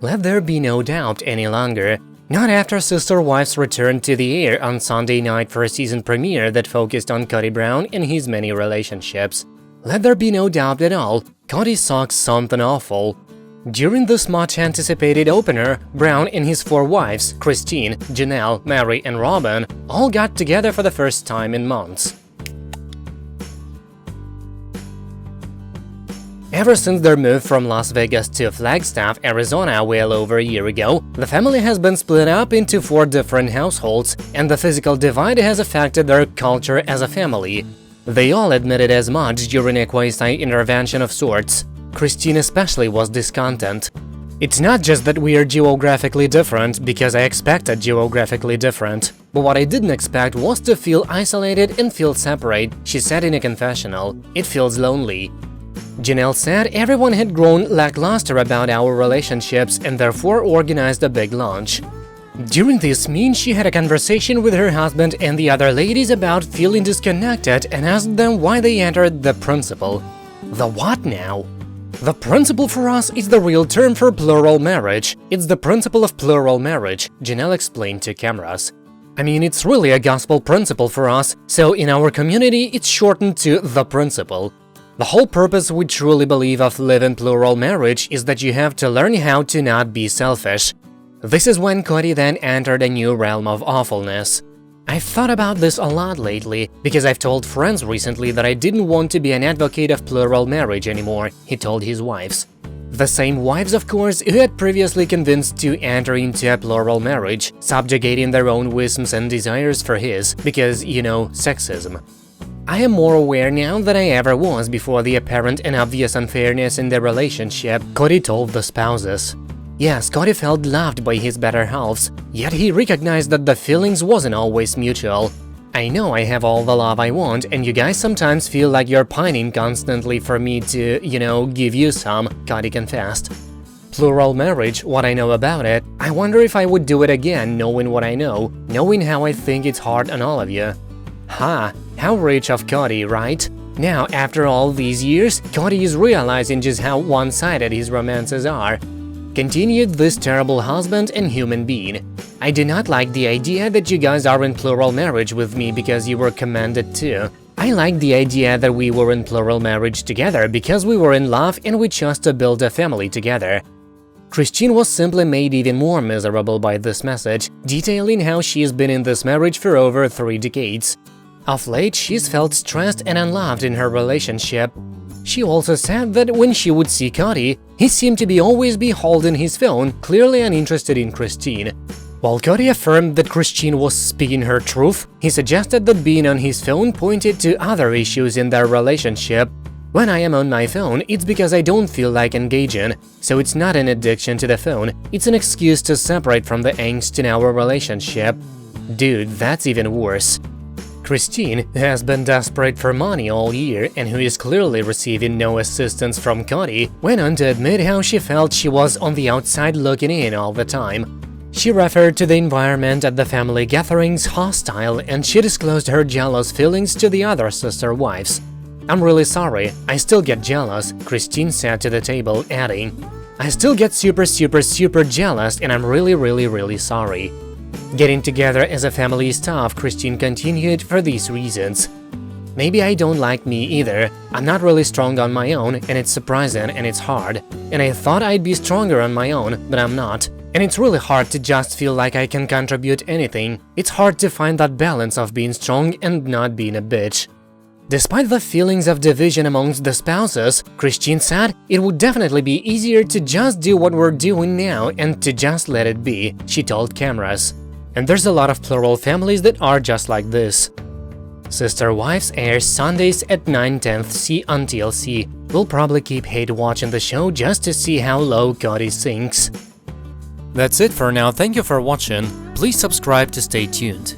Let there be no doubt any longer. Not after Sister Wives returned to the air on Sunday night for a season premiere that focused on Kody Brown and his many relationships. Let there be no doubt at all, Kody saw something awful. During this much-anticipated opener, Brown and his 4 wives, Christine, Janelle, Meri and Robyn, all got together for the first time in months. Ever since their move from Las Vegas to Flagstaff, Arizona well over a year ago, the family has been split up into 4 different households, and the physical divide has affected their culture as a family. They all admitted as much during a quasi-intervention of sorts. Christine especially was discontent. It's not just that we are geographically different, because I expected geographically different, but what I didn't expect was to feel isolated and feel separate, she said in a confessional. It feels lonely. Janelle said everyone had grown lackluster about our relationships and therefore organized a big lunch. During this meal, she had a conversation with her husband and the other ladies about feeling disconnected and asked them why they entered the principle. The what now? The principle for us is the real term for plural marriage. It's the principle of plural marriage, Janelle explained to cameras. I mean, it's really a gospel principle for us, so in our community it's shortened to the principle. The whole purpose we truly believe of living plural marriage is that you have to learn how to not be selfish. This is when Kody then entered a new realm of awfulness. I've thought about this a lot lately, because I've told friends recently that I didn't want to be an advocate of plural marriage anymore, he told his wives. The same wives, of course, who had previously convinced to enter into a plural marriage, subjugating their own wisdoms and desires for his, because, you know, sexism. I am more aware now than I ever was before the apparent and obvious unfairness in their relationship, Kody told the spouses. Yes, Kody felt loved by his better halves, yet he recognized that the feelings wasn't always mutual. I know I have all the love I want, and you guys sometimes feel like you're pining constantly for me to, give you some, Kody confessed. Plural marriage, what I know about it, I wonder if I would do it again knowing what I know, knowing how I think it's hard on all of you. Ha, how rich of Kody, right? Now, after all these years, Kody is realizing just how one-sided his romances are. Continued this terrible husband and human being. I do not like the idea that you guys are in plural marriage with me because you were commanded to. I like the idea that we were in plural marriage together because we were in love and we chose to build a family together. Christine was simply made even more miserable by this message, detailing how she's been in this marriage for over 3 decades. Of late, she's felt stressed and unloved in her relationship. She also said that when she would see Kody, he seemed to always be holding his phone, clearly uninterested in Christine. While Kody affirmed that Christine was speaking her truth, he suggested that being on his phone pointed to other issues in their relationship. When I am on my phone, it's because I don't feel like engaging, so it's not an addiction to the phone, it's an excuse to separate from the angst in our relationship. Dude, that's even worse. Christine, who has been desperate for money all year and who is clearly receiving no assistance from Kody, went on to admit how she felt she was on the outside looking in all the time. She referred to the environment at the family gatherings hostile, and she disclosed her jealous feelings to the other sister wives. I'm really sorry, I still get jealous, Christine said to the table, adding, I still get super jealous and I'm really sorry. Getting together as a family is tough, Christine continued, for these reasons. Maybe I don't like me either. I'm not really strong on my own, and it's surprising and it's hard. And I thought I'd be stronger on my own, but I'm not. And it's really hard to just feel like I can contribute anything. It's hard to find that balance of being strong and not being a bitch. Despite the feelings of division amongst the spouses, Christine said it would definitely be easier to just do what we're doing now and to just let it be, she told cameras. And there's a lot of plural families that are just like this. Sister Wives airs Sundays at 9:10 C on TLC. We'll probably keep hate watching the show just to see how low Kody sinks. That's it for now, thank you for watching. Please subscribe to stay tuned.